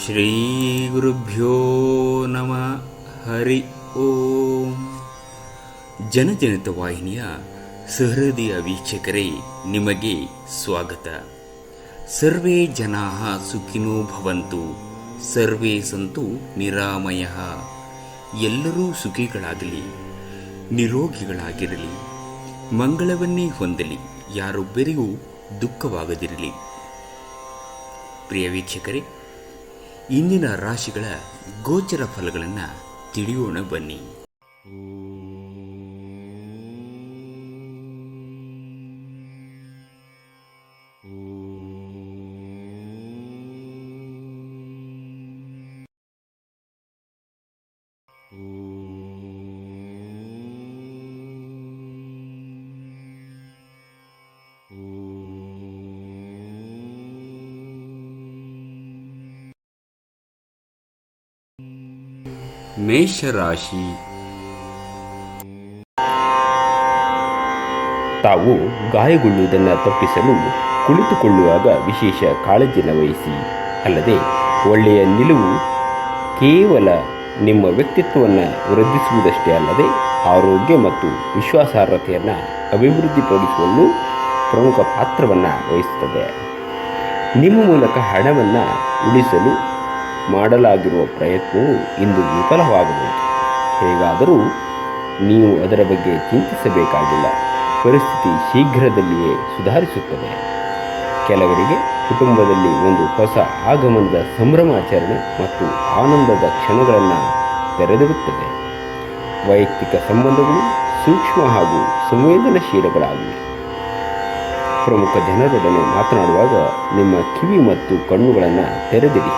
ಶ್ರೀ ಗುರುಭ್ಯೋ ನಮಃ. ಹರಿ ಓಂ. ಜನಜನಿತ ವಾಹಿನಿಯ ಸಹೃದಯ ವೀಕ್ಷಕರೇ, ನಿಮಗೆ ಸ್ವಾಗತ. ಸರ್ವೇ ಜನಾಃ ಸುಖಿನೋ ಭವಂತು, ಸರ್ವೇ ಸಂತು ನಿರಾಮಯಃ. ಎಲ್ಲರೂ ಸುಖಿಗಳಾಗಲಿ, ನಿರೋಗಿಗಳಾಗಿರಲಿ, ಮಂಗಳವನ್ನೇ ಹೊಂದಲಿ, ಯಾರೊಬ್ಬರಿಗೂ ದುಃಖವಾಗದಿರಲಿ. ಪ್ರಿಯ ವೀಕ್ಷಕರೇ, ಇಂದಿನ ರಾಶಿಗಳ ಗೋಚರ ಫಲಗಳನ್ನು ತಿಳಿಯೋಣ ಬನ್ನಿ. ಮೇಷರಾಶಿ. ತಾವು ಗಾಯಗೊಳ್ಳುವುದನ್ನು ತಪ್ಪಿಸಲು ಕುಳಿತುಕೊಳ್ಳುವಾಗ ವಿಶೇಷ ಕಾಳಜಿಯನ್ನು ವಹಿಸಿ. ಅಲ್ಲದೆ ಒಳ್ಳೆಯ ನಿಲುವು ಕೇವಲ ನಿಮ್ಮ ವ್ಯಕ್ತಿತ್ವವನ್ನು ವೃದ್ಧಿಸುವುದಷ್ಟೇ ಅಲ್ಲದೆ ಆರೋಗ್ಯ ಮತ್ತು ವಿಶ್ವಾಸಾರ್ಹತೆಯನ್ನು ಅಭಿವೃದ್ಧಿಪಡಿಸುವಲ್ಲೂ ಪ್ರಮುಖ ಪಾತ್ರವನ್ನು ವಹಿಸುತ್ತದೆ. ನಿಮ್ಮ ಮೂಲಕ ಹಣವನ್ನು ಉಳಿಸಲು ಮಾಡಲಾಗಿರುವ ಪ್ರಯತ್ನವು ಇಂದು ವಿಫಲವಾಗಬಹುದು. ಹೇಗಾದರೂ ನೀವು ಅದರ ಬಗ್ಗೆ ಚಿಂತಿಸಬೇಕಾಗಿಲ್ಲ. ಪರಿಸ್ಥಿತಿ ಶೀಘ್ರದಲ್ಲಿಯೇ ಸುಧಾರಿಸುತ್ತದೆ. ಕೆಲವರಿಗೆ ಕುಟುಂಬದಲ್ಲಿ ಒಂದು ಹೊಸ ಆಗಮನದ ಸಂಭ್ರಮಾಚರಣೆ ಮತ್ತು ಆನಂದದ ಕ್ಷಣಗಳನ್ನು ತೆರೆದಿರುತ್ತದೆ. ವೈಯಕ್ತಿಕ ಸಂಬಂಧಗಳು ಸೂಕ್ಷ್ಮ ಹಾಗೂ ಸಂವೇದನಶೀಲಗಳಾಗಿವೆ. ಪ್ರಮುಖ ಜನರೊಡನೆ ಮಾತನಾಡುವಾಗ ನಿಮ್ಮ ಕಿವಿ ಮತ್ತು ಕಣ್ಣುಗಳನ್ನು ತೆರೆದಿರಿ.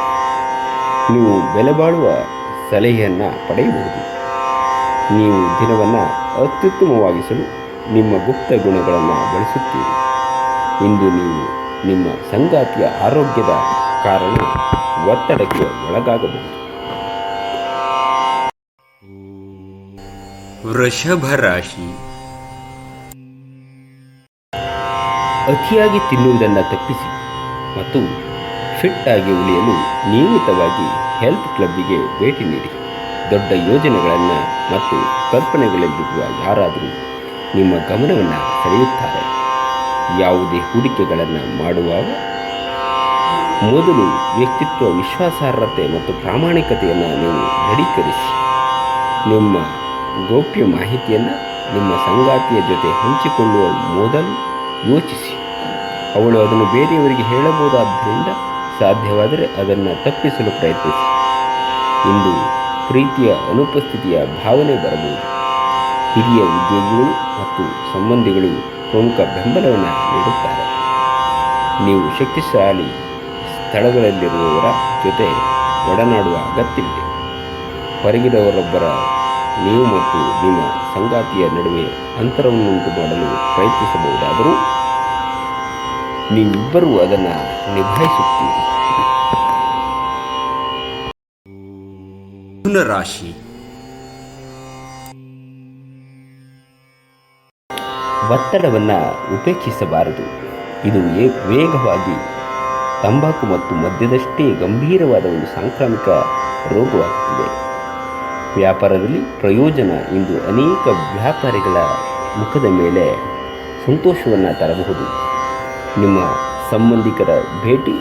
ನೀವು ಬೆಲೆಬಾಳುವ ಸಲಹೆಯನ್ನು ಪಡೆಯಬಹುದು. ನೀವು ದಿನವನ್ನು ಅತ್ಯುತ್ತಮವಾಗಿಸಲು ನಿಮ್ಮ ಗುಪ್ತ ಗುಣಗಳನ್ನು ಬಳಸುತ್ತೀರಿ. ಇಂದು ನೀವು ನಿಮ್ಮ ಸಂಗಾತಿಯ ಆರೋಗ್ಯದ ಕಾರಣ ಒತ್ತಡಕ್ಕೆ ಒಳಗಾಗಬಹುದು. ವೃಷಭ ರಾಶಿ. ಅತಿಯಾಗಿ ತಿನ್ನುವುದನ್ನು ತಪ್ಪಿಸಿ ಮತ್ತು ಫಿಟ್ ಆಗಿ ಉಳಿಯಲು ನಿಯಮಿತವಾಗಿ ಹೆಲ್ತ್ ಕ್ಲಬ್ಬಿಗೆ ಭೇಟಿ ನೀಡಿ. ದೊಡ್ಡ ಯೋಜನೆಗಳನ್ನು ಮತ್ತು ಕಲ್ಪನೆಗಳಲ್ಲಿರುವ ಯಾರಾದರೂ ನಿಮ್ಮ ಗಮನವನ್ನು ಸೆಳೆಯುತ್ತಾರೆ. ಯಾವುದೇ ಹೂಡಿಕೆಗಳನ್ನು ಮಾಡುವಾಗ ಮೊದಲು ವ್ಯಕ್ತಿತ್ವ, ವಿಶ್ವಾಸಾರ್ಹತೆ ಮತ್ತು ಪ್ರಾಮಾಣಿಕತೆಯನ್ನು ನೀವು ದೃಢೀಕರಿಸಿ. ನಿಮ್ಮ ಗೌಪ್ಯ ಮಾಹಿತಿಯನ್ನು ನಿಮ್ಮ ಸಂಗಾತಿಯ ಜೊತೆ ಹಂಚಿಕೊಳ್ಳುವ ಮೊದಲು ಯೋಚಿಸಿ. ಅವಳು ಅದನ್ನು ಬೇರೆಯವರಿಗೆ ಹೇಳಬಹುದಾದ್ದರಿಂದ ಸಾಧ್ಯವಾದರೆ ಅದನ್ನು ತಪ್ಪಿಸಲು ಪ್ರಯತ್ನಿಸಿ. ಇಂದು ಪ್ರೀತಿಯ ಅನುಪಸ್ಥಿತಿಯ ಭಾವನೆ ಬರಬಹುದು. ಹಿರಿಯ ಉದ್ಯೋಗಿಗಳು ಮತ್ತು ಸಂಬಂಧಿಗಳು ಪ್ರಮುಖ ಬೆಂಬಲವನ್ನು ನೀಡುತ್ತಾರೆ. ನೀವು ಶಕ್ತಿಶಾಲಿ ಸ್ಥಳಗಳಲ್ಲಿರುವವರ ಜೊತೆ ಒಡನಾಡುವ ಅಗತ್ಯವಿದೆ. ಹೊರಗಿನವರೊಬ್ಬರ ನೀವು ಮತ್ತು ನಿಮ್ಮ ಸಂಗಾತಿಯ ನಡುವೆ ಅಂತರವನ್ನುಂಟು ಮಾಡಲು ಪ್ರಯತ್ನಿಸಬಹುದಾದರೂ ನೀವಿಬ್ಬರೂ ಅದನ್ನು ನಿಭಾಯಿಸುತ್ತೀರಿ. ರಾಶಿ. ಒತ್ತಡವನ್ನು ಉಪೇಕ್ಷಿಸಬಾರದು. ಇದು ವೇಗವಾಗಿ ತಂಬಾಕು ಮತ್ತು ಮದ್ಯದಷ್ಟೇ ಗಂಭೀರವಾದ ಒಂದು ಸಾಂಕ್ರಾಮಿಕ ರೋಗವಾಗುತ್ತಿದೆ. ವ್ಯಾಪಾರದಲ್ಲಿ ಪ್ರಯೋಜನ ಇಂದು ಅನೇಕ ವ್ಯಾಪಾರಿಗಳ ಮುಖದ ಮೇಲೆ ಸಂತೋಷವನ್ನು ತರಬಹುದು. ನಿಮ್ಮ ಸಂಬಂಧಿಕರ ಭೇಟಿ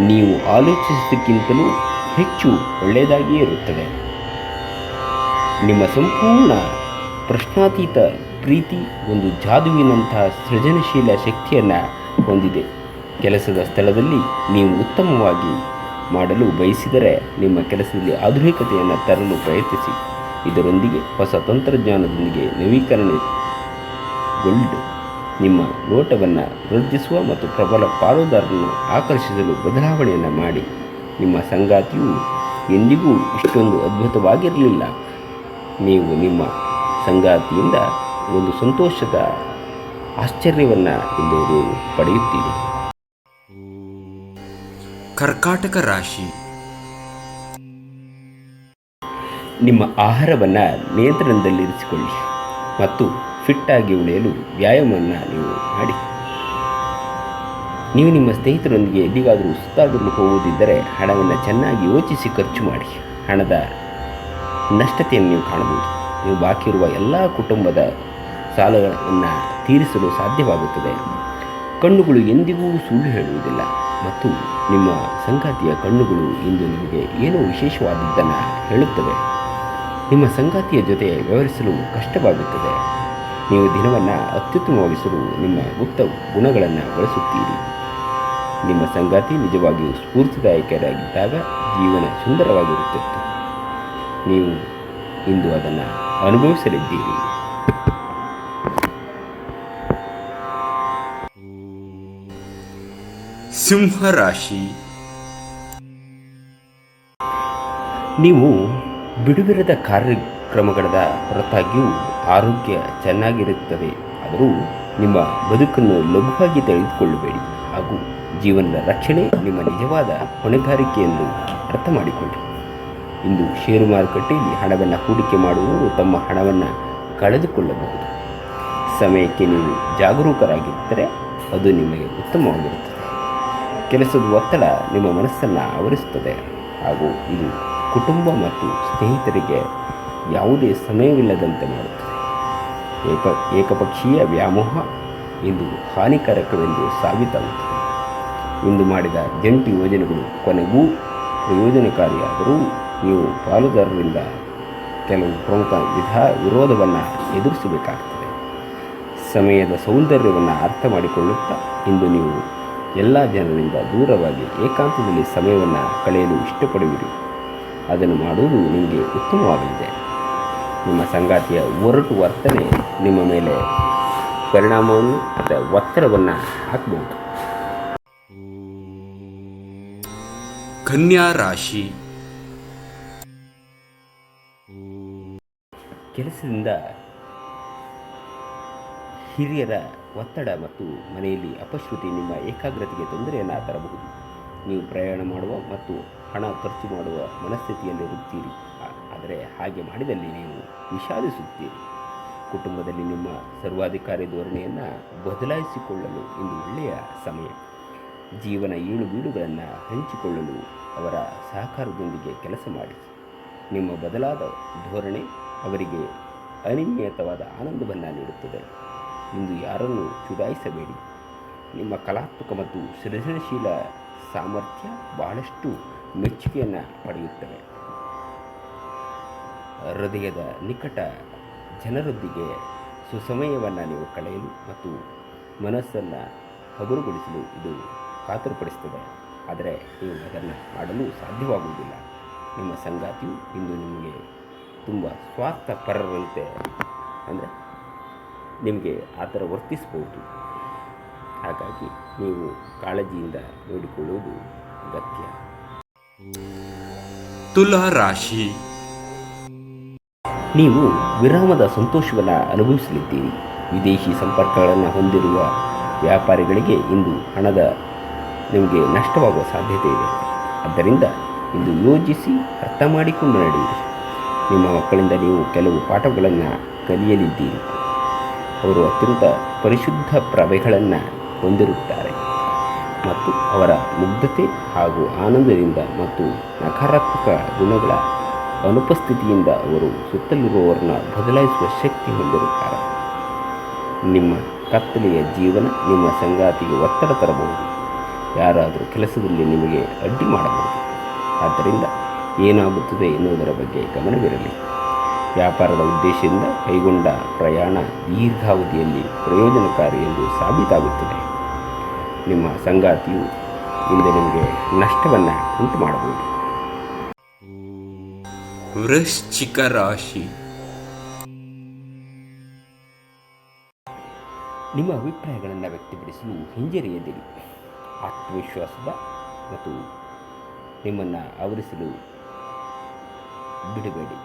ನೀವು ಆಲೋಚಿಸಿದ್ದಕ್ಕಿಂತಲೂ ಹೆಚ್ಚು ಒಳ್ಳೆಯದಾಗಿಯೇ ಇರುತ್ತದೆ. ನಿಮ್ಮ ಸಂಪೂರ್ಣ ಪ್ರಶ್ನಾತೀತ ಪ್ರೀತಿ ಒಂದು ಜಾದುವಿನಂತಹ ಸೃಜನಶೀಲ ಶಕ್ತಿಯನ್ನು ಹೊಂದಿದೆ. ಕೆಲಸದ ಸ್ಥಳದಲ್ಲಿ ನೀವು ಉತ್ತಮವಾಗಿ ಮಾಡಲು ಬಯಸಿದರೆ ನಿಮ್ಮ ಕೆಲಸದಲ್ಲಿ ಆಧುನಿಕತೆಯನ್ನು ತರಲು ಪ್ರಯತ್ನಿಸಿ. ಇದರೊಂದಿಗೆ ಹೊಸ ತಂತ್ರಜ್ಞಾನದೊಂದಿಗೆ ನವೀಕರಣಗೊಳ್ಳು. ನಿಮ್ಮ ನೋಟವನ್ನು ವೃದ್ಧಿಸುವ ಮತ್ತು ಪ್ರಬಲ ಪಾಲುದಾರರನ್ನು ಆಕರ್ಷಿಸಲು ಬದಲಾವಣೆಯನ್ನು ಮಾಡಿ. ನಿಮ್ಮ ಸಂಗಾತಿಯು ಎಂದಿಗೂ ಇಷ್ಟೊಂದು ಅದ್ಭುತವಾಗಿರಲಿಲ್ಲ. ನೀವು ನಿಮ್ಮ ಸಂಗಾತಿಯಿಂದ ಒಂದು ಸಂತೋಷದ ಆಶ್ಚರ್ಯವನ್ನು ಇಂದು ಪಡೆಯುತ್ತೀರಿ. ಕರ್ಕಾಟಕ ರಾಶಿ. ನಿಮ್ಮ ಆಹಾರವನ್ನು ನಿಯಂತ್ರಣದಲ್ಲಿರಿಸಿಕೊಳ್ಳಿ ಮತ್ತು ಫಿಟ್ ಆಗಿ ಉಳಿಯಲು ವ್ಯಾಯಾಮವನ್ನು ನೀವು ಮಾಡಿ. ನೀವು ನಿಮ್ಮ ಸ್ನೇಹಿತರೊಂದಿಗೆ ಎಲ್ಲಿಗಾದರೂ ಸುತ್ತಾಡಲು ಹೋಗುವುದಿದ್ದರೆ ಹಣವನ್ನು ಚೆನ್ನಾಗಿ ಯೋಚಿಸಿ ಖರ್ಚು ಮಾಡಿ. ಹಣದ ನಷ್ಟತೆಯನ್ನು ನೀವು ಕಾಣಬಹುದು. ನೀವು ಬಾಕಿ ಇರುವ ಎಲ್ಲ ಕುಟುಂಬದ ಸಾಲಗಳನ್ನು ತೀರಿಸಲು ಸಾಧ್ಯವಾಗುತ್ತದೆ. ಕಣ್ಣುಗಳು ಎಂದಿಗೂ ಸುಳ್ಳು ಹೇಳುವುದಿಲ್ಲ ಮತ್ತು ನಿಮ್ಮ ಸಂಗಾತಿಯ ಕಣ್ಣುಗಳು ಇಂದು ನಿಮಗೆ ಏನೋ ವಿಶೇಷವಾದದ್ದನ್ನು ಹೇಳುತ್ತವೆ. ನಿಮ್ಮ ಸಂಗಾತಿಯ ಜೊತೆ ವ್ಯವಹರಿಸಲು ಕಷ್ಟವಾಗುತ್ತದೆ. ನೀವು ದಿನವನ್ನು ಅತ್ಯುತ್ತಮವಾಗಿಸಲು ನಿಮ್ಮ ಗುಪ್ತ ಗುಣಗಳನ್ನು ಬಳಸುತ್ತೀರಿ. ನಿಮ್ಮ ಸಂಗಾತಿ ನಿಜವಾಗಿಯೂ ಸ್ಫೂರ್ತಿದಾಯಕರಾಗಿದ್ದಾಗ ಜೀವನ ಸುಂದರವಾಗಿರುತ್ತಿತ್ತು. ನೀವು ಇಂದು ಅದನ್ನು ಅನುಭವಿಸಲಿದ್ದೀರಿ. ಸಿಂಹರಾಶಿ. ನೀವು ಬಿಡುವಿರದ ಕಾರ್ಯಕ್ರಮಗಳ ಹೊರತಾಗಿಯೂ ಆರೋಗ್ಯ ಚೆನ್ನಾಗಿರುತ್ತದೆ. ಆದರೂ ನಿಮ್ಮ ಬದುಕನ್ನು ಲಘುವಾಗಿ ತೆಗೆದುಕೊಳ್ಳಬೇಡಿ ಹಾಗೂ ಜೀವನದ ರಕ್ಷಣೆ ನಿಮ್ಮ ನಿಜವಾದ ಹೊಣೆಗಾರಿಕೆ ಎಂದು ಅರ್ಥ ಮಾಡಿಕೊಳ್ಳಿ. ಇಂದು ಷೇರು ಮಾರುಕಟ್ಟೆಯಲ್ಲಿ ಹಣವನ್ನು ಹೂಡಿಕೆ ಮಾಡುವವರು ತಮ್ಮ ಹಣವನ್ನು ಕಳೆದುಕೊಳ್ಳಬಹುದು. ಸಮಯಕ್ಕೆ ನೀವು ಜಾಗರೂಕರಾಗಿದ್ದರೆ ಅದು ನಿಮಗೆ ಉತ್ತಮವಾಗಿರುತ್ತದೆ. ಕೆಲಸದ ಒತ್ತಡ ನಿಮ್ಮ ಮನಸ್ಸನ್ನು ಆವರಿಸುತ್ತದೆ ಹಾಗೂ ಇದು ಕುಟುಂಬ ಮತ್ತು ಸ್ನೇಹಿತರಿಗೆ ಯಾವುದೇ ಸಮಯವಿಲ್ಲದಂತೆ ಮಾಡುತ್ತದೆ. ಏಕಪಕ್ಷೀಯ ವ್ಯಾಮೋಹ ಇಂದು ಹಾನಿಕಾರಕವೆಂದು ಸಾಬೀತಾಗುತ್ತದೆ. ಇಂದು ಮಾಡಿದ ಜಂಟಿ ಯೋಜನೆಗಳು ಕೊನೆಗೂ ಪ್ರಯೋಜನಕಾರಿಯಾದರೂ ನೀವು ಪಾಲುದಾರರಿಂದ ಕೆಲವು ಪ್ರಮುಖ ವಿರೋಧವನ್ನು ಎದುರಿಸಬೇಕಾಗುತ್ತದೆ. ಸಮಯದ ಸೌಂದರ್ಯವನ್ನು ಅರ್ಥ ಮಾಡಿಕೊಳ್ಳುತ್ತಾ ಇಂದು ನೀವು ಎಲ್ಲ ಜನರಿಂದ ದೂರವಾಗಿ ಏಕಾಂತದಲ್ಲಿ ಸಮಯವನ್ನು ಕಳೆಯಲು ಇಷ್ಟಪಡುವಿರಿ. ಅದನ್ನು ಮಾಡುವುದು ನಿಮಗೆ ಉತ್ತಮವಾಗಲಿದೆ. ನಿಮ್ಮ ಸಂಗಾತಿಯ ಒರಟು ವರ್ತನೆ ನಿಮ್ಮ ಮೇಲೆ ಪರಿಣಾಮವನ್ನು ಮತ್ತು ಒತ್ತಡವನ್ನು ಹಾಕಬಹುದು. ಕನ್ಯಾ ರಾಶಿ. ಕೆಲಸದಿಂದ ಹಿರಿಯರ ಒತ್ತಡ ಮತ್ತು ಮನೆಯಲ್ಲಿ ಅಪಶ್ರುತಿ ನಿಮ್ಮ ಏಕಾಗ್ರತೆಗೆ ತೊಂದರೆಯನ್ನು ತರಬಹುದು. ನೀವು ಪ್ರಯಾಣ ಮಾಡುವ ಮತ್ತು ಹಣ ಖರ್ಚು ಮಾಡುವ ಮನಸ್ಥಿತಿಯಲ್ಲಿರುತ್ತೀರಿ. ಆದರೆ ಹಾಗೆ ಮಾಡಿದಲ್ಲಿ ನೀವು ವಿಷಾದಿಸುತ್ತೀರಿ. ಕುಟುಂಬದಲ್ಲಿ ನಿಮ್ಮ ಸರ್ವಾಧಿಕಾರಿ ಧೋರಣೆಯನ್ನು ಬದಲಾಯಿಸಿಕೊಳ್ಳಲು ಇಂದು ಒಳ್ಳೆಯ ಸಮಯ. ಜೀವನ ಏಳು ಬೀಳುಗಳನ್ನು ಹಂಚಿಕೊಳ್ಳಲು ಅವರ ಸಹಕಾರದೊಂದಿಗೆ ಕೆಲಸ ಮಾಡಿ. ನಿಮ್ಮ ಬದಲಾದ ಧೋರಣೆ ಅವರಿಗೆ ಅನಿಯಮಿತವಾದ ಆನಂದವನ್ನು ನೀಡುತ್ತದೆ. ಇಂದು ಯಾರನ್ನು ಚುಡಾಯಿಸಬೇಡಿ. ನಿಮ್ಮ ಕಲಾತ್ಮಕ ಮತ್ತು ಸೃಜನಶೀಲ ಸಾಮರ್ಥ್ಯ ಬಹಳಷ್ಟು ಮೆಚ್ಚುಗೆಯನ್ನು ಪಡೆಯುತ್ತವೆ. ಹೃದಯದ ನಿಕಟ ಜನರೊಂದಿಗೆ ಸುಸಮಯವನ್ನು ನೀವು ಕಳೆಯಲು ಮತ್ತು ಮನಸ್ಸನ್ನು ಹಗುರಗೊಳಿಸಲು ಇದು ಖಾತರಿಪಡಿಸುತ್ತದೆ. ಆದರೆ ನೀವು ಅದನ್ನು ಮಾಡಲು ಸಾಧ್ಯವಾಗುವುದಿಲ್ಲ. ನಿಮ್ಮ ಸಂಗಾತಿಯು ಇಂದು ನಿಮಗೆ ತುಂಬ ಸ್ವಾರ್ಥಪರರಂತೆ ಅಂದರೆ ನಿಮಗೆ ಆ ಥರ ವರ್ತಿಸಬಹುದು. ಹಾಗಾಗಿ ನೀವು ಕಾಳಜಿಯಿಂದ ನೋಡಿಕೊಳ್ಳುವುದು ಅಗತ್ಯ. ತುಲಾ ರಾಶಿ. ನೀವು ವಿರಾಮದ ಸಂತೋಷವನ್ನು ಅನುಭವಿಸಲಿದ್ದೀರಿ. ವಿದೇಶಿ ಸಂಪರ್ಕಗಳನ್ನು ಹೊಂದಿರುವ ವ್ಯಾಪಾರಿಗಳಿಗೆ ಇಂದು ಹಣದ ನಿಮಗೆ ನಷ್ಟವಾಗುವ ಸಾಧ್ಯತೆ ಇದೆ. ಆದ್ದರಿಂದ ಇಂದು ಯೋಜಿಸಿ ಅರ್ಥ ಮಾಡಿಕೊಂಡು ನಡೆಯಿರಿ. ನಿಮ್ಮ ಮಕ್ಕಳಿಂದ ನೀವು ಕೆಲವು ಪಾಠಗಳನ್ನು ಕಲಿಯಲಿದ್ದೀರಿ. ಅವರು ಅತ್ಯಂತ ಪರಿಶುದ್ಧ ಪ್ರಭೆಗಳನ್ನು ಹೊಂದಿರುತ್ತಾರೆ ಮತ್ತು ಅವರ ಮುಗ್ಧತೆ ಹಾಗೂ ಆನಂದದಿಂದ ಮತ್ತು ನಕಾರಾತ್ಮಕ ಗುಣಗಳ ಅನುಪಸ್ಥಿತಿಯಿಂದ ಅವರು ಸುತ್ತಲಿರುವವರನ್ನು ಬದಲಾಯಿಸುವ ಶಕ್ತಿ ಹೊಂದಿರುತ್ತಾರೆ. ನಿಮ್ಮ ಕತ್ತಲೆಯ ಜೀವನ ನಿಮ್ಮ ಸಂಗಾತಿಗೆ ಒತ್ತಡ ತರಬಹುದು. ಯಾರಾದರೂ ಕೆಲಸದಲ್ಲಿ ನಿಮಗೆ ಅಡ್ಡಿ ಮಾಡಬಹುದು. ಆದ್ದರಿಂದ ಏನಾಗುತ್ತದೆ ಎನ್ನುವುದರ ಬಗ್ಗೆ ಗಮನವಿರಲಿ. ವ್ಯಾಪಾರದ ಉದ್ದೇಶದಿಂದ ಕೈಗೊಂಡ ಪ್ರಯಾಣ ದೀರ್ಘಾವಧಿಯಲ್ಲಿ ಪ್ರಯೋಜನಕಾರಿ ಎಂದು ಸಾಬೀತಾಗುತ್ತದೆ. ನಿಮ್ಮ ಸಂಗಾತಿಯು ಇಂದು ನಿಮಗೆ ನಷ್ಟವನ್ನು ಉಂಟು ಮಾಡಬಹುದು. ವೃಶ್ಚಿಕ ರಾಶಿ. ನಿಮ್ಮ ಅಭಿಪ್ರಾಯಗಳನ್ನು ವ್ಯಕ್ತಪಡಿಸಲು ಹಿಂಜರಿಯದಿರಿ. ಆತ್ಮವಿಶ್ವಾಸದ ಮತ್ತು ನಿಮ್ಮನ್ನು ಆವರಿಸಲು ಬಿಡಬೇಡಿ,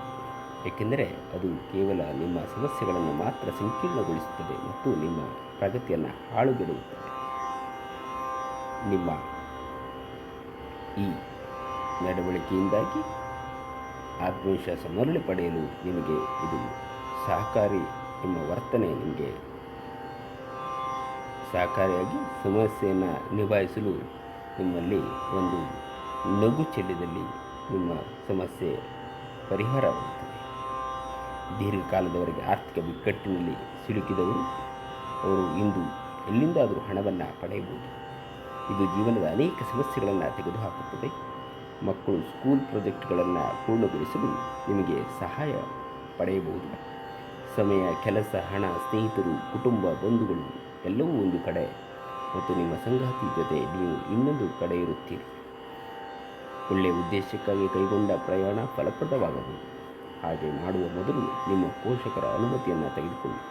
ಏಕೆಂದರೆ ಅದು ಕೇವಲ ನಿಮ್ಮ ಸಮಸ್ಯೆಗಳನ್ನು ಮಾತ್ರ ಸಂಕೀರ್ಣಗೊಳಿಸುತ್ತದೆ ಮತ್ತು ನಿಮ್ಮ ಪ್ರಗತಿಯನ್ನು ಹಾಳುಗೆಡುತ್ತದೆ. ನಿಮ್ಮ ಈ ನಡವಳಿಕೆಯಿಂದಾಗಿ ಆತ್ಮವಿಶ್ವಾಸ ಮರಳಿ ಪಡೆಯಲು ನಿಮಗೆ ಇದು ಸಹಕಾರಿ. ನಿಮ್ಮ ವರ್ತನೆ ನಿಮಗೆ ಸಹಕಾರಿಯಾಗಿ ಸಮಸ್ಯೆಯನ್ನು ನಿಭಾಯಿಸಲು ನಿಮ್ಮಲ್ಲಿ ಒಂದು ನಗು ಚೆಲ್ಲಿದಲ್ಲಿ ನಿಮ್ಮ ಸಮಸ್ಯೆ ಪರಿಹಾರವಾಗುತ್ತದೆ. ದೀರ್ಘಕಾಲದವರೆಗೆ ಆರ್ಥಿಕ ಬಿಕ್ಕಟ್ಟಿನಲ್ಲಿ ಸಿಲುಕಿದವರು ಅವರು ಇಂದು ಎಲ್ಲಿಂದಾದರೂ ಹಣವನ್ನು ಪಡೆಯಬಹುದು. ಇದು ಜೀವನದ ಅನೇಕ ಸಮಸ್ಯೆಗಳನ್ನು ತೆಗೆದುಹಾಕುತ್ತದೆ. ಮಕ್ಕಳು ಸ್ಕೂಲ್ ಪ್ರಾಜೆಕ್ಟ್ಗಳನ್ನು ಪೂರ್ಣಗೊಳಿಸಲು ನಿಮಗೆ ಸಹಾಯ ಪಡೆಯಬಹುದು. ಸಮಯ, ಕೆಲಸ, ಹಣ, ಸ್ನೇಹಿತರು, ಕುಟುಂಬ, ಬಂಧುಗಳು ಎಲ್ಲವೂ ಒಂದು ಕಡೆ ಮತ್ತು ನಿಮ್ಮ ಸಂಗಾತಿ ಜೊತೆ ನೀವು ಇನ್ನೊಂದು ಕಡೆ ಇರುತ್ತೀರಿ. ಒಳ್ಳೆಯ ಉದ್ದೇಶಕ್ಕಾಗಿ ಕೈಗೊಂಡ ಪ್ರಯಾಣ ಫಲಪ್ರದವಾಗಬಹುದು. ಹಾಗೆ ಮಾಡುವ ಮೊದಲು ನಿಮ್ಮ ಪೋಷಕರ ಅನುಮತಿಯನ್ನು ತೆಗೆದುಕೊಳ್ಳಿ.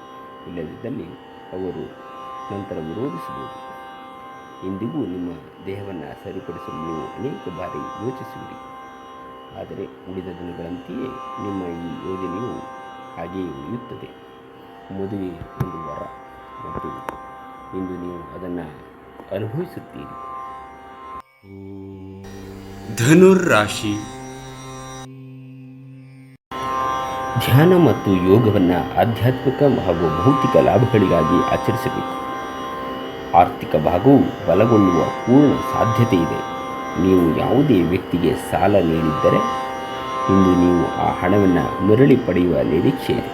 ಇಲ್ಲದಿದ್ದಲ್ಲಿ ಅವರು ನಂತರ ವಿರೋಧಿಸಬಹುದು. ಇಂದಿಗೂ ನಿಮ್ಮ ದೇಹವನ್ನು ಸರಿಪಡಿಸಲು ನೀವು ಅನೇಕ ಬಾರಿ ಯೋಚಿಸುವಿರಿ. ಆದರೆ ಉಳಿದ ದಿನಗಳಂತೆಯೇ ನಿಮ್ಮ ಈ ಯೋಜನೆಯು ಹಾಗೆಯೇ ಉಳಿಯುತ್ತದೆ. ಮದುವೆ ಒಂದು ವರ ಮತ್ತು ಇಂದು ನೀವು ಅದನ್ನು ಅನುಭವಿಸುತ್ತೀರಿ. ಧನುರಾಶಿ. ಧ್ಯಾನ ಮತ್ತು ಯೋಗವನ್ನು ಆಧ್ಯಾತ್ಮಿಕ ಹಾಗೂ ಭೌತಿಕ ಲಾಭಗಳಿಗಾಗಿ ಆಚರಿಸಬೇಕು. ಆರ್ಥಿಕ ಭಾಗವು ಬಲಗೊಳ್ಳುವ ಪೂರ್ಣ ಸಾಧ್ಯತೆ ಇದೆ. ನೀವು ಯಾವುದೇ ವ್ಯಕ್ತಿಗೆ ಸಾಲ ನೀಡಿದ್ದರೆ ಇಂದು ನೀವು ಆ ಹಣವನ್ನು ಮರಳಿ ಪಡೆಯುವ ನಿರೀಕ್ಷೆ ಇದೆ.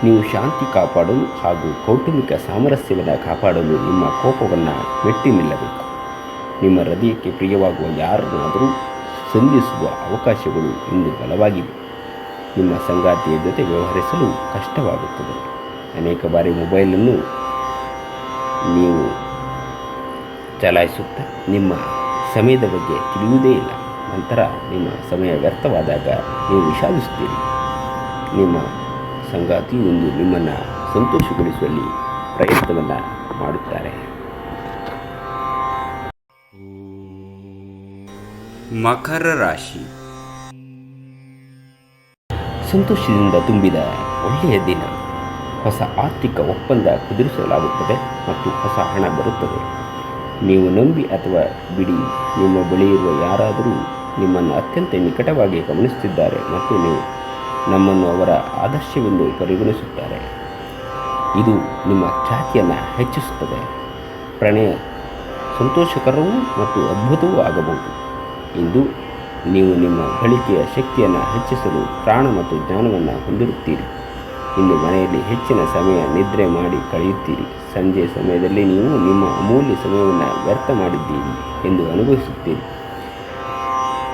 ನೀವು ಶಾಂತಿ ಕಾಪಾಡಲು ಹಾಗೂ ಕೌಟುಂಬಿಕ ಸಾಮರಸ್ಯವನ್ನು ಕಾಪಾಡಲು ನಿಮ್ಮ ಕೋಪವನ್ನು ಮೆಟ್ಟಿ ನಿಲ್ಲಬೇಕು. ನಿಮ್ಮ ಹೃದಯಕ್ಕೆ ಪ್ರಿಯವಾಗುವ ಯಾರನ್ನಾದರೂ ಸಂಧಿಸುವ ಅವಕಾಶಗಳು ಇಂದು ಬಲವಾಗಿವೆ. ನಿಮ್ಮ ಸಂಗಾತಿಯ ಜೊತೆ ವ್ಯವಹರಿಸಲು ಕಷ್ಟವಾಗುತ್ತದೆ. ಅನೇಕ ಬಾರಿ ಮೊಬೈಲನ್ನು ನೀವು ಚಲಾಯಿಸುತ್ತಾ ನಿಮ್ಮ ಸಮಯದ ಬಗ್ಗೆ ತಿಳಿಯುವುದೇ ಇಲ್ಲ. ನಂತರ ನಿಮ್ಮ ಸಮಯ ವ್ಯರ್ಥವಾದಾಗ ನೀವು ವಿಷಾದಿಸುತ್ತೀರಿ. ನಿಮ್ಮ ಸಂಗಾತಿಯು ಇಂದು ನಿಮ್ಮನ್ನು ಸಂತೋಷಗೊಳಿಸುವಲ್ಲಿ ಪ್ರಯತ್ನವನ್ನು ಮಾಡುತ್ತಾರೆ. ಮಕರ ರಾಶಿ. ಸಂತೋಷದಿಂದ ತುಂಬಿದ ಒಳ್ಳೆಯ ದಿನ. ಹೊಸ ಆರ್ಥಿಕ ಒಪ್ಪಂದ ಕುದುರಿಸಲಾಗುತ್ತದೆ ಮತ್ತು ಹೊಸ ಹಣ ಬರುತ್ತದೆ. ನೀವು ನಂಬಿ ಅಥವಾ ಬಿಡಿ, ನಿಮ್ಮ ಬಳಿ ಇರುವ ಯಾರಾದರೂ ನಿಮ್ಮನ್ನು ಅತ್ಯಂತ ನಿಕಟವಾಗಿ ಗಮನಿಸುತ್ತಿದ್ದಾರೆ ಮತ್ತು ನೀವು ನಮ್ಮನ್ನು ಅವರ ಆದರ್ಶವೆಂದು ಪರಿಗಣಿಸುತ್ತಾರೆ. ಇದು ನಿಮ್ಮ ಖ್ಯಾತಿಯನ್ನು ಹೆಚ್ಚಿಸುತ್ತದೆ. ಪ್ರಣಯ ಸಂತೋಷಕರವೂ ಮತ್ತು ಅದ್ಭುತವೂ ಆಗಬಹುದು. ಇಂದು ನೀವು ನಿಮ್ಮ ಗಳಿಕೆಯ ಶಕ್ತಿಯನ್ನು ಹೆಚ್ಚಿಸಲು ಪ್ರಾಣ ಮತ್ತು ಜ್ಞಾನವನ್ನು ಹೊಂದಿರುತ್ತೀರಿ. ಇಂದು ಮನೆಯಲ್ಲಿ ಹೆಚ್ಚಿನ ಸಮಯ ನಿದ್ರೆ ಮಾಡಿ ಕಳೆಯುತ್ತೀರಿ. ಸಂಜೆ ಸಮಯದಲ್ಲಿ ನೀವು ನಿಮ್ಮ ಅಮೂಲ್ಯ ಸಮಯವನ್ನು ವ್ಯರ್ಥ ಮಾಡಿದ್ದೀರಿ ಎಂದು ಅನುಭವಿಸುತ್ತೀರಿ.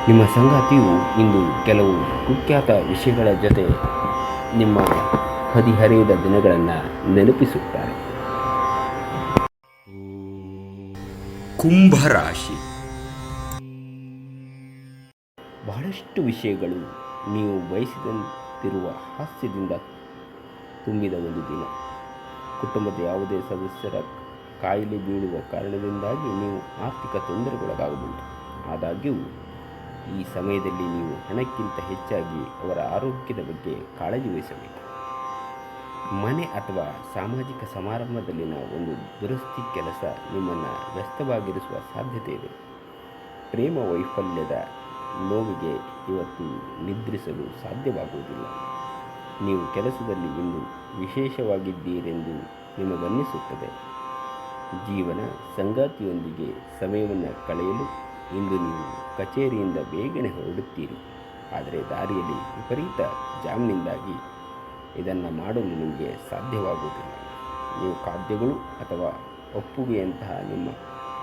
ನಿಮ್ಮ ಸಂಗಾತಿಯು ಇಂದು ಕೆಲವು ಕುಖ್ಯಾತ ವಿಷಯಗಳ ಜೊತೆ ನಿಮ್ಮ ಹದಿಹರೆಯದ ದಿನಗಳನ್ನು ನೆನಪಿಸುತ್ತಾರೆ. ಕುಂಭರಾಶಿ. ಬಹಳಷ್ಟು ವಿಷಯಗಳು ನೀವು ಬಯಸಿದಂತಿರುವ ಹಾಸ್ಯದಿಂದ ತುಂಬಿದ ಒಂದು ದಿನ. ಕುಟುಂಬದ ಯಾವುದೇ ಸದಸ್ಯರ ಕಾಯಿಲೆ ಬೀಳುವ ಕಾರಣದಿಂದಾಗಿ ನೀವು ಆರ್ಥಿಕ ತೊಂದರೆಗೊಳಗಾಗಬಹುದು. ಆದಾಗ್ಯೂ ಈ ಸಮಯದಲ್ಲಿ ನೀವು ಹಣಕ್ಕಿಂತ ಹೆಚ್ಚಾಗಿ ಅವರ ಆರೋಗ್ಯದ ಬಗ್ಗೆ ಕಾಳಜಿ ವಹಿಸಬೇಕು. ಮನೆ ಅಥವಾ ಸಾಮಾಜಿಕ ಸಮಾರಂಭದಲ್ಲಿನ ಒಂದು ದುರಸ್ತಿ ಕೆಲಸ ನಿಮ್ಮನ್ನು ವ್ಯಸ್ತವಾಗಿರಿಸುವ ಸಾಧ್ಯತೆ ಇದೆ. ಪ್ರೇಮ ವೈಫಲ್ಯದ ನೋವಿಗೆ ಇವತ್ತು ನಿದ್ರಿಸಲು ಸಾಧ್ಯವಾಗುವುದಿಲ್ಲ. ನೀವು ಕೆಲಸದಲ್ಲಿ ಇಂದು ವಿಶೇಷವಾಗಿದ್ದೀರೆಂದು ನಿಮಗನ್ನಿಸುತ್ತದೆ. ಜೀವನ ಸಂಗಾತಿಯೊಂದಿಗೆ ಸಮಯವನ್ನು ಕಳೆಯಲು ಇಂದು ನೀವು ಕಚೇರಿಯಿಂದ ಬೇಗನೆ ಹೊರಡುತ್ತೀರಿ. ಆದರೆ ದಾರಿಯಲ್ಲಿ ವಿಪರೀತ ಜಾಮ್ನಿಂದಾಗಿ ಇದನ್ನು ಮಾಡಲು ನಿಮಗೆ ಸಾಧ್ಯವಾಗುವುದಿಲ್ಲ. ನೀವು ಖಾದ್ಯಗಳು ಅಥವಾ ಒಪ್ಪುಗೆಯಂತಹ ನಿಮ್ಮ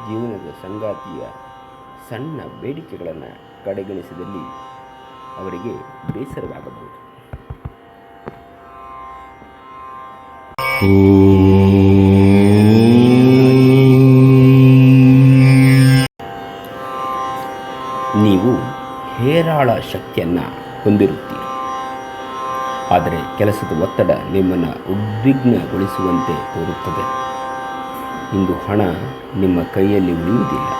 ಜೀವನದ ಸಂಗಾತಿಯ ಸಣ್ಣ ಬೇಡಿಕೆಗಳನ್ನು ಕಡೆಗಣಿಸಿದಲ್ಲಿ ಅವರಿಗೆ ಬೇಸರವಾಗಬಹುದು. ನೀವು ಹೇರಾಳ ಶಕ್ತಿಯನ್ನು ಹೊಂದಿರುತ್ತೀರಿ. ಆದರೆ ಕೆಲಸದ ಒತ್ತಡ ನಿಮ್ಮನ್ನು ಉದ್ವಿಗ್ನಗೊಳಿಸುವಂತೆ ತೋರುತ್ತದೆ. ಇಂದು ಹಣ ನಿಮ್ಮ ಕೈಯಲ್ಲಿ ಉಳಿಯುವುದಿಲ್ಲ.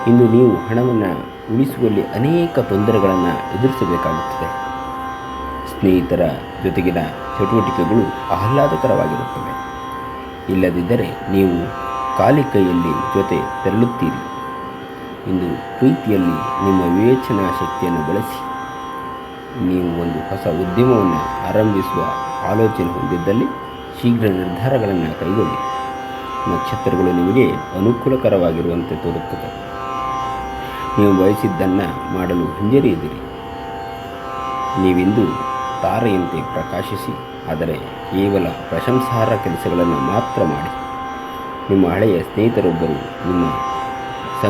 ಇಂದು ನೀವು ಹಣವನ್ನು ಉಳಿಸುವಲ್ಲಿ ಅನೇಕ ತೊಂದರೆಗಳನ್ನು ಎದುರಿಸಬೇಕಾಗುತ್ತದೆ. ಸ್ನೇಹಿತರ ಜೊತೆಗಿನ ಚಟುವಟಿಕೆಗಳು ಆಹ್ಲಾದಕರವಾಗಿರುತ್ತವೆ. ಇಲ್ಲದಿದ್ದರೆ ನೀವು ಖಾಲಿ ಕೈಯಲ್ಲಿ ಜೊತೆ ತೆರಳುತ್ತೀರಿ. ಇಂದು ಪ್ರೀತಿಯಲ್ಲಿ ನಿಮ್ಮ ವಿವೇಚನಾ ಶಕ್ತಿಯನ್ನು ಬಳಸಿ. ನೀವು ಒಂದು ಹೊಸ ಉದ್ಯಮವನ್ನು ಆರಂಭಿಸುವ ಆಲೋಚನೆ ಹೊಂದಿದ್ದಲ್ಲಿ ಶೀಘ್ರ ನಿರ್ಧಾರಗಳನ್ನು ಕೈಗೊಳ್ಳಿ. ನಕ್ಷತ್ರಗಳು ನಿಮಗೆ ಅನುಕೂಲಕರವಾಗಿರುವಂತೆ ತೋರುತ್ತದೆ. ನೀವು ಬಯಸಿದ್ದನ್ನು ಮಾಡಲು ಹಿಂಜರಿಯದಿರಿ. ನೀವಿಂದು ತಾರೆಯಂತೆ ಪ್ರಕಾಶಿಸಿ, ಆದರೆ ಕೇವಲ ಪ್ರಶಂಸಾರ್ಹ ಕೆಲಸಗಳನ್ನು ಮಾತ್ರ ಮಾಡಿ. ನಿಮ್ಮ ಹಳೆಯ ಸ್ನೇಹಿತರೊಬ್ಬರು ನಿಮ್ಮ